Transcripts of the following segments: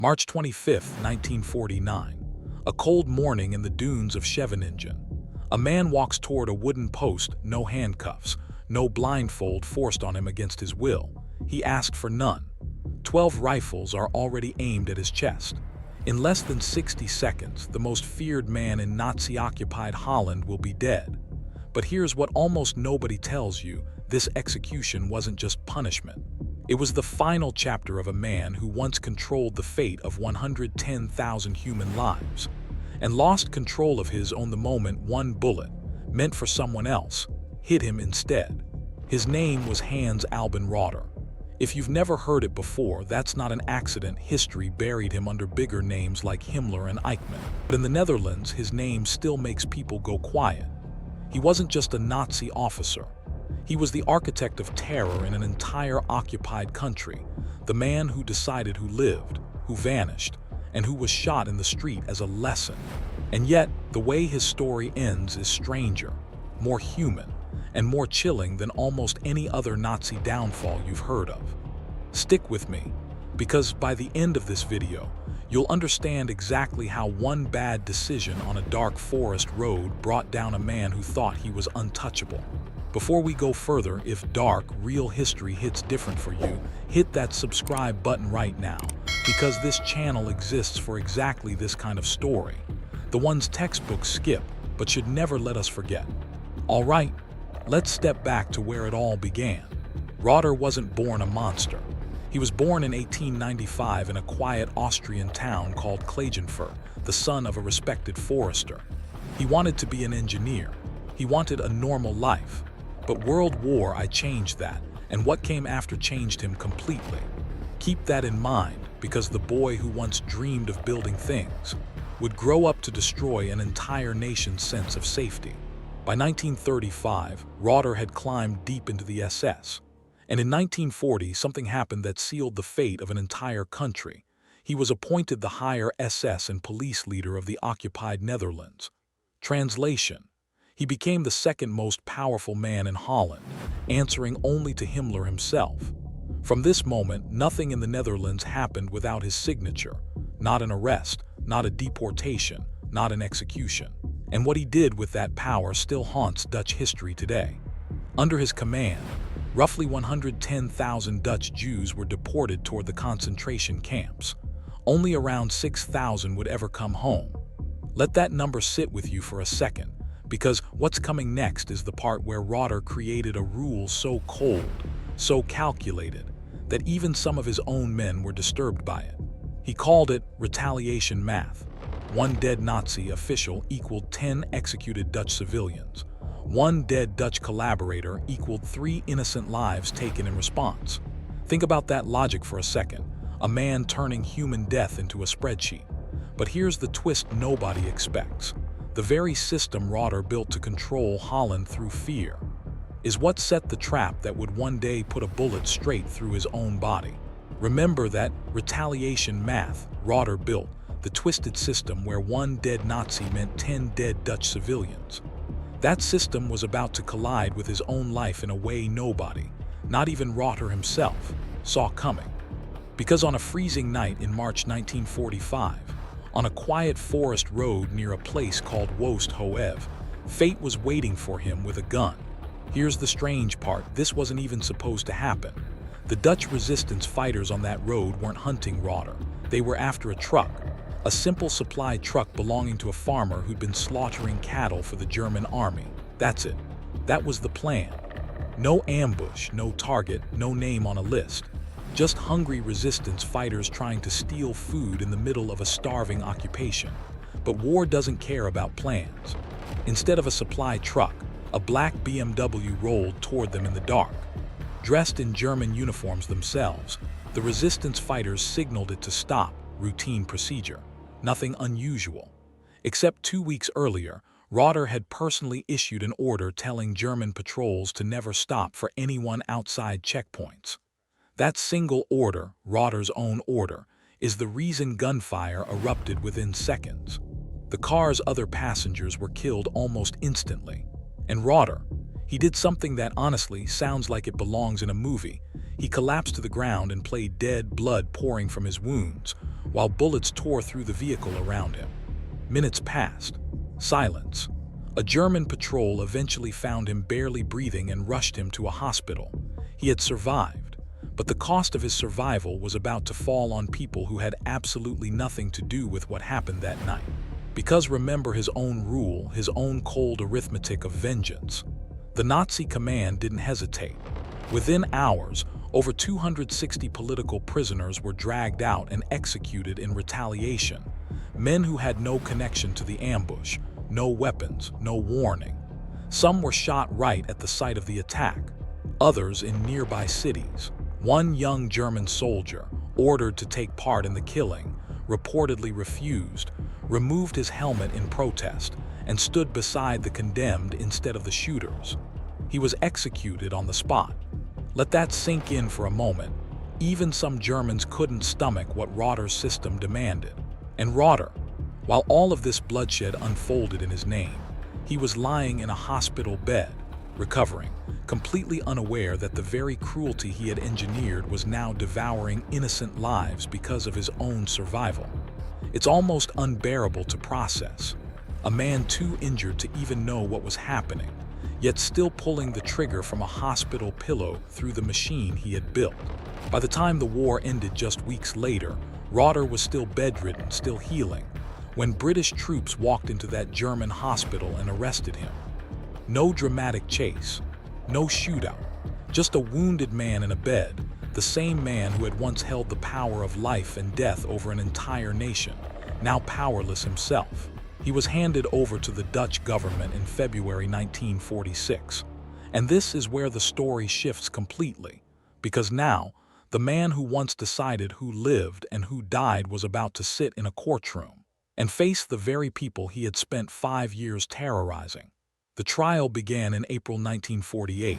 March 25, 1949. A cold morning in the dunes of Scheveningen. A man walks toward a wooden post, no handcuffs, no blindfold forced on him against his will. He asked for none. 12 rifles are already aimed at his chest. In less than 60 seconds, the most feared man in Nazi-occupied Holland will be dead. But here's what almost nobody tells you: this execution wasn't just punishment. It was the final chapter of a man who once controlled the fate of 110,000 human lives, and lost control of his own the moment one bullet, meant for someone else, hit him instead. His name was Hanns Albin Rauter. If you've never heard it before, that's not an accident. History buried him under bigger names like Himmler and Eichmann. But in the Netherlands, his name still makes people go quiet. He wasn't just a Nazi officer. He was the architect of terror in an entire occupied country, the man who decided who lived, who vanished, and who was shot in the street as a lesson. And yet, the way his story ends is stranger, more human, and more chilling than almost any other Nazi downfall you've heard of. Stick with me, because by the end of this video, you'll understand exactly how one bad decision on a dark forest road brought down a man who thought he was untouchable. Before we go further, if dark, real history hits different for you, hit that subscribe button right now, because this channel exists for exactly this kind of story. The ones textbooks skip, but should never let us forget. All right, let's step back to where it all began. Rauter wasn't born a monster. He was born in 1895 in a quiet Austrian town called Klagenfurt, the son of a respected forester. He wanted to be an engineer. He wanted a normal life. But World War I changed that, and what came after changed him completely. Keep that in mind, because the boy who once dreamed of building things would grow up to destroy an entire nation's sense of safety. By 1935, Rauter had climbed deep into the SS. And in 1940, something happened that sealed the fate of an entire country. He was appointed the higher SS and police leader of the occupied Netherlands. Translation: he became the second most powerful man in Holland, answering only to Himmler himself. From this moment, nothing in the Netherlands happened without his signature. Not an arrest, not a deportation, not an execution. And what he did with that power still haunts Dutch history today. Under his command, roughly 110,000 Dutch Jews were deported toward the concentration camps. Only around 6,000 would ever come home. Let that number sit with you for a second, because what's coming next is the part where Rauter created a rule so cold, so calculated, that even some of his own men were disturbed by it. He called it retaliation math. One dead Nazi official equaled 10 executed Dutch civilians. One dead Dutch collaborator equaled 3 innocent lives taken in response. Think about that logic for a second, a man turning human death into a spreadsheet. But here's the twist nobody expects. The very system Rauter built to control Holland through fear is what set the trap that would one day put a bullet straight through his own body. Remember that retaliation math Rauter built, the twisted system where one dead Nazi meant 10 dead Dutch civilians. That system was about to collide with his own life in a way nobody, not even Rauter himself, saw coming. Because on a freezing night in March 1945, on a quiet forest road near a place called Woeste Hoeve, fate was waiting for him with a gun. Here's the strange part: this wasn't even supposed to happen. The Dutch resistance fighters on that road weren't hunting Rauter. They were after a truck, a simple supply truck belonging to a farmer who'd been slaughtering cattle for the German army. That's it. That was the plan. No ambush, no target, no name on a list. Just hungry resistance fighters trying to steal food in the middle of a starving occupation. But war doesn't care about plans. Instead of a supply truck, a black BMW rolled toward them in the dark. Dressed in German uniforms themselves, the resistance fighters signaled it to stop, routine procedure. Nothing unusual. Except 2 weeks earlier, Rauter had personally issued an order telling German patrols to never stop for anyone outside checkpoints. That single order, Rauter's own order, is the reason gunfire erupted within seconds. The car's other passengers were killed almost instantly. And Rauter, he did something that honestly sounds like it belongs in a movie. He collapsed to the ground and played dead, blood pouring from his wounds, while bullets tore through the vehicle around him. Minutes passed. Silence. A German patrol eventually found him barely breathing and rushed him to a hospital. He had survived, but the cost of his survival was about to fall on people who had absolutely nothing to do with what happened that night. Because remember his own rule, his own cold arithmetic of vengeance. The Nazi command didn't hesitate. Within hours, over 260 political prisoners were dragged out and executed in retaliation. Men who had no connection to the ambush, no weapons, no warning. Some were shot right at the site of the attack, others in nearby cities. One young German soldier, ordered to take part in the killing, reportedly refused, removed his helmet in protest, and stood beside the condemned instead of the shooters. He was executed on the spot. Let that sink in for a moment. Even some Germans couldn't stomach what Rauter's system demanded. And Rauter, while all of this bloodshed unfolded in his name, he was lying in a hospital bed, recovering, completely unaware that the very cruelty he had engineered was now devouring innocent lives because of his own survival. It's almost unbearable to process. A man too injured to even know what was happening, yet still pulling the trigger from a hospital pillow through the machine he had built. By the time the war ended just weeks later, Rauter was still bedridden, still healing, when British troops walked into that German hospital and arrested him. No dramatic chase, no shootout, just a wounded man in a bed, the same man who had once held the power of life and death over an entire nation, now powerless himself. He was handed over to the Dutch government in February 1946. And this is where the story shifts completely, because now, the man who once decided who lived and who died was about to sit in a courtroom and face the very people he had spent 5 years terrorizing. The trial began in April 1948.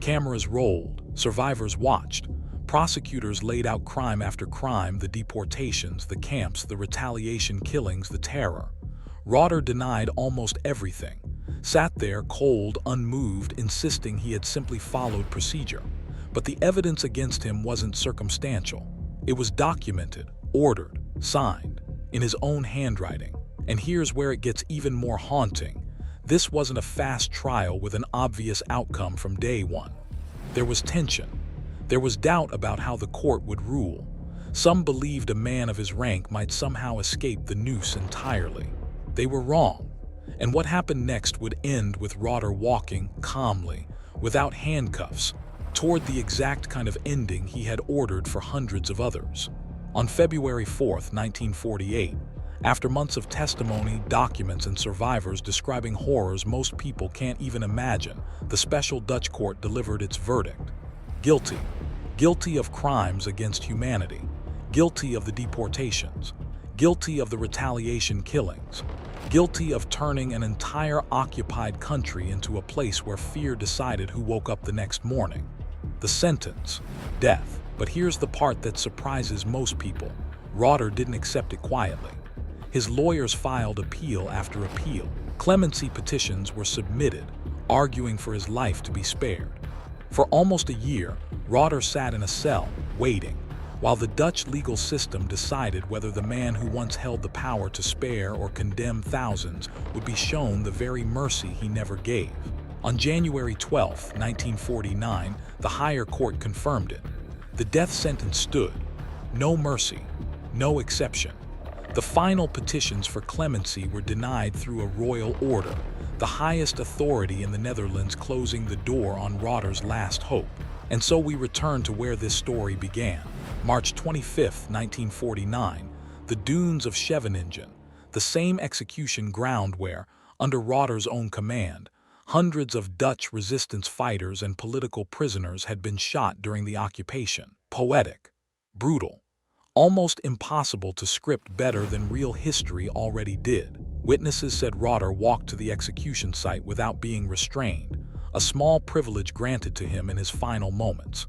Cameras rolled, survivors watched, prosecutors laid out crime after crime, the deportations, the camps, the retaliation killings, the terror. Rauter denied almost everything, sat there cold, unmoved, insisting he had simply followed procedure. But the evidence against him wasn't circumstantial. It was documented, ordered, signed, in his own handwriting. And here's where it gets even more haunting. This wasn't a fast trial with an obvious outcome from day one. There was tension. There was doubt about how the court would rule. Some believed a man of his rank might somehow escape the noose entirely. They were wrong. And what happened next would end with Rauter walking calmly, without handcuffs, toward the exact kind of ending he had ordered for hundreds of others. On February 4, 1948, after months of testimony, documents, and survivors describing horrors most people can't even imagine, the special Dutch court delivered its verdict. Guilty. Guilty of crimes against humanity. Guilty of the deportations. Guilty of the retaliation killings. Guilty of turning an entire occupied country into a place where fear decided who woke up the next morning. The sentence, death. But here's the part that surprises most people. Rauter didn't accept it quietly. His lawyers filed appeal after appeal. Clemency petitions were submitted, arguing for his life to be spared. For almost a year, Rauter sat in a cell, waiting, while the Dutch legal system decided whether the man who once held the power to spare or condemn thousands would be shown the very mercy he never gave. On January 12, 1949, the higher court confirmed it. The death sentence stood. No mercy, no exception. The final petitions for clemency were denied through a royal order, the highest authority in the Netherlands closing the door on Rauter's last hope. And so we return to where this story began. March 25, 1949, the dunes of Scheveningen, the same execution ground where, under Rauter's own command, hundreds of Dutch resistance fighters and political prisoners had been shot during the occupation. Poetic, brutal, almost impossible to script better than real history already did. Witnesses said Rauter walked to the execution site without being restrained, a small privilege granted to him in his final moments.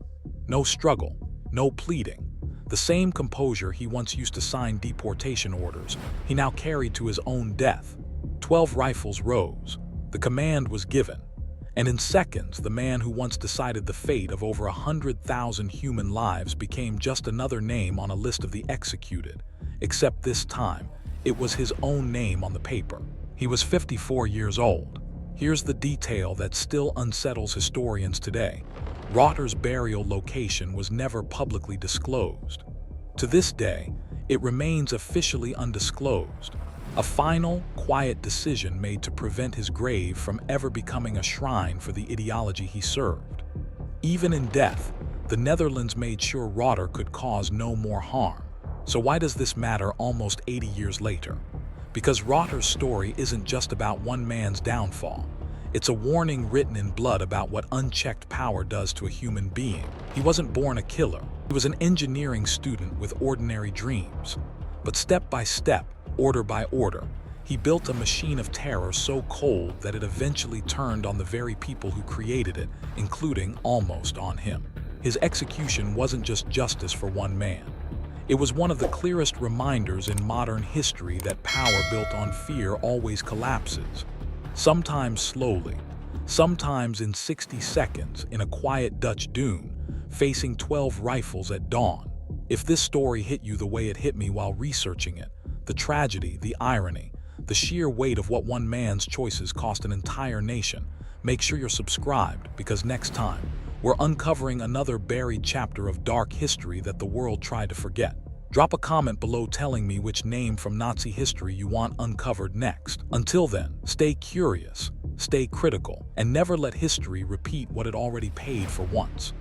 No struggle, no pleading. The same composure he once used to sign deportation orders, he now carried to his own death. 12 rifles rose. The command was given. And in seconds, the man who once decided the fate of over 100,000 human lives became just another name on a list of the executed, except this time, it was his own name on the paper. He was 54 years old. Here's the detail that still unsettles historians today. Rauter's burial location was never publicly disclosed. To this day, it remains officially undisclosed, a final, quiet decision made to prevent his grave from ever becoming a shrine for the ideology he served. Even in death, the Netherlands made sure Rauter could cause no more harm. So why does this matter almost 80 years later? Because Rauter's story isn't just about one man's downfall. It's a warning written in blood about what unchecked power does to a human being. He wasn't born a killer. He was an engineering student with ordinary dreams. But step by step, order by order, he built a machine of terror so cold that it eventually turned on the very people who created it, including almost on him. His execution wasn't just justice for one man. It was one of the clearest reminders in modern history that power built on fear always collapses. Sometimes slowly, sometimes in 60 seconds in a quiet Dutch dune, facing 12 rifles at dawn. If this story hit you the way it hit me while researching it, the tragedy, the irony, the sheer weight of what one man's choices cost an entire nation, make sure you're subscribed, because next time, we're uncovering another buried chapter of dark history that the world tried to forget. Drop a comment below telling me which name from Nazi history you want uncovered next. Until then, stay curious, stay critical, and never let history repeat what it already paid for once.